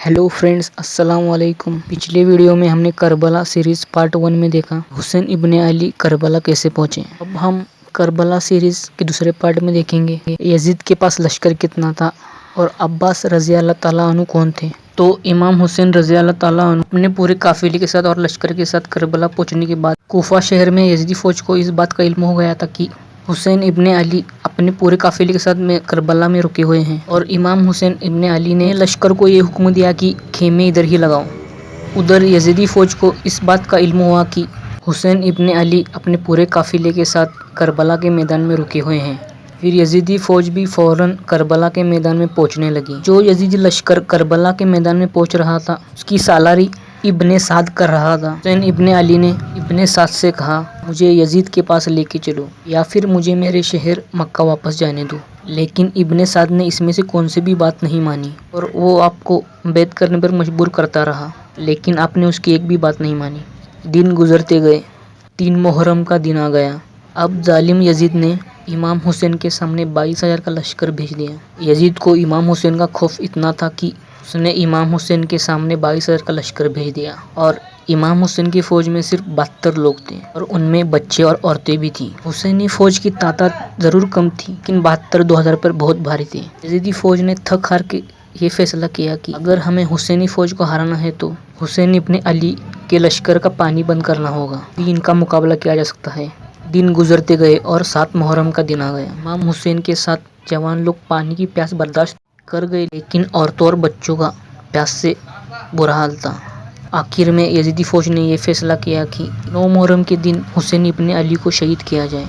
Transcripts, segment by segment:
Hello friends, अस्सलाम वालेकुम। पिछले वीडियो में हमने करबला सीरीज़ पार्ट 1 में देखा हुसैन इब्ने अली करबला कैसे पहुंचे। अब हम करबला सीरीज़ के दूसरे पार्ट में देखेंगे यजीद के पास लश्कर कितना था और अब्बास रज़ी अल्लाह ताला अन्हु कौन थे। तो इमाम हुसैन रज़ी अल्लाह ताला अन्हु अपने पूरे काफिले के साथ और लश्कर के साथ करबला पहुंचने के बाद कूफा शहर में यजीदी फौज को इस बात का इल्म हो गया था कि हुसैन इब्ने अली अपने पूरे काफिले के साथ में करबला में रुके हुए हैं और इमाम हुसैन इब्ने अली ने लश्कर को ये हुक्म दिया कि खेमे इधर ही लगाओ। उधर यजीदी फौज को इस बात का इल्म हुआ कि हुसैन इब्ने अली अपने पूरे काफिले के साथ करबला के मैदान में रुके हुए हैं। फिर यजीदी फौज भी फौरन करबला के मैदान में पहुंचने लगी। जो यजीदी लश्कर करबला के मैदान में पहुंच रहा था उसकी सालारी इब्ने साद कर रहा था। हुसैन इब्ने अली ने इब्ने साद से कहा, मुझे यजीद के पास लेके चलो या फिर मुझे मेरे शहर मक्का वापस जाने दो। लेकिन इब्ने साद ने इसमें से कौन सी भी बात नहीं मानी और वो आपको बैत करने पर मजबूर करता रहा, लेकिन आपने उसकी एक भी बात नहीं मानी। दिन गुजरते गए। 3 मुहर्रम का दिन आ गया। अब जालिम यजीद ने इमाम हुसैन के सामने 22,000 का लश्कर भेज दिया। यजीद को इमाम हुसैन का खौफ इतना था कि उसने इमाम हुसैन के सामने 22,000 का लश्कर भेज दिया और इमाम हुसैन की फौज में सिर्फ 72 लोग थे और उनमें बच्चे और औरतें भी थी। हुसैनी फौज की तादाद जरूर कम थी लेकिन 72 2000 पर बहुत भारी थी। यजीदी फौज ने थक हार के ये फैसला किया कि अगर हमें हुसैनी फौज को हराना है तो हुसैन इब्ने अली के लश्कर का पानी बंद करना होगा, इनका मुकाबला किया जा सकता है। दिन गुजरते गए और 7 मुहर्रम का दिन आ गया। इमाम हुसैन के साथ जवान लोग पानी की प्यास बर्दाश्त कर गए, लेकिन औरतों और बच्चों का प्यास से बुरा हाल था। आखिर में यजीदी फौज ने यह फैसला किया कि 9 मुहर्रम के दिन हुसैन इब्ने अली को शहीद किया जाए।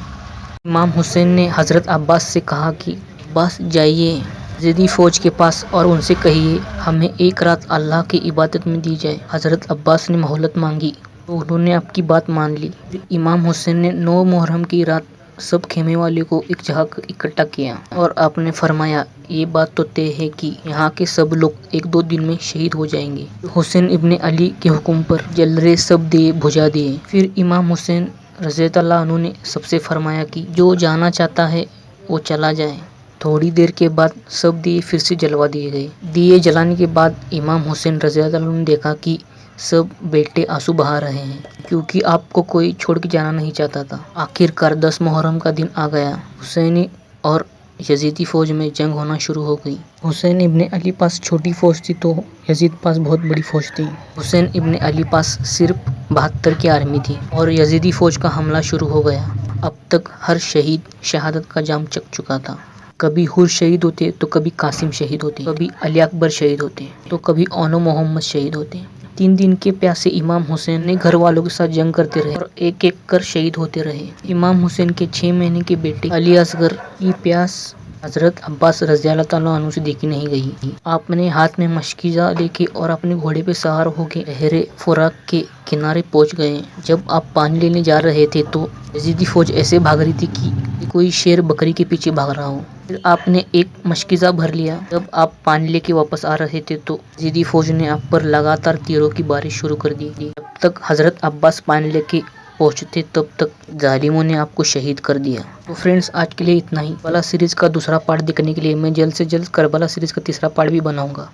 इमाम हुसैन ने हज़रत अब्बास से कहा कि अब्बास जाइए यजीदी फौज के पास और उनसे कहिए हमें एक रात अल्लाह की इबादत में दी जाए। हज़रत अब्बास ने मोहलत मांगी तो उन्होंने आपकी बात मान ली। इमाम हुसैन ने 9 मुहर्रम की रात सब खेमे वाले को एक जगह इकट्ठा किया और आपने फरमाया, ये बात तो तय है कि यहाँ के सब लोग 1-2 दिन में शहीद हो जाएंगे। हुसैन इब्ने अली के हुक्म पर जलरे सब दिए बुझा दिए। फिर इमाम हुसैन रज़ी अल्लाह अन्हु ने सबसे फरमाया कि जो जाना चाहता है वो चला जाए। थोड़ी देर के बाद सब दिए फिर से जलवा दिए गए। दिए जलाने के बाद इमाम हुसैन रज़ी अल्लाह अन्हु ने देखा कि सब बेटे आंसू बहा रहे हैं क्योंकि आपको कोई छोड़ के जाना नहीं चाहता था। आखिरकार 10 मुहर्रम का दिन आ गया। हुसैनी और यजीदी फौज में जंग होना शुरू हो गई। हुसैन इब्ने अली पास छोटी फौज थी तो यजीद पास बहुत बड़ी फौज थी। हुसैन इब्ने अली पास सिर्फ 72 की आर्मी थी और यजीदी फौज का हमला शुरू हो गया। अब तक हर शहीद शहादत का जाम चख चुका था। कभी हुर शहीद होते तो कभी कासिम शहीद होते, कभी अली अकबर शहीद होते तो कभी ओनो मोहम्मद शहीद होते। 3 दिन के प्यासे इमाम हुसैन ने घर वालों के साथ जंग करते रहे और एक एक कर शहीद होते रहे। इमाम हुसैन के 6 महीने के बेटे अली असगर की प्यास हजरत अब्बास रज़ी अल्लाह ताला अन्हु से देखी नहीं गई। आपने हाथ में मशकीज़ा लेके और अपने घोड़े पे सवार होके बहरे फुरात के किनारे पहुंच गए। जब आप पानी लेने जा रहे थे तो यजीदी फौज ऐसे भाग रही थी कि कोई शेर बकरी के पीछे भाग रहा हो। फिर आपने एक मशकीज़ा भर लिया। जब आप पानी लेके वापस आ रहे थे तो यजीदी फौज ने आप पर लगातार तीरों की बारिश शुरू कर दी। जब तक हजरत अब्बास पानी लेके पहुंचते तब तक जालिमों ने आपको शहीद कर दिया। तो फ्रेंड्स, आज के लिए इतना ही। करबला सीरीज़ का दूसरा पार्ट देखने के लिए मैं जल्द से जल्द करबला सीरीज़ का तीसरा पार्ट भी बनाऊंगा।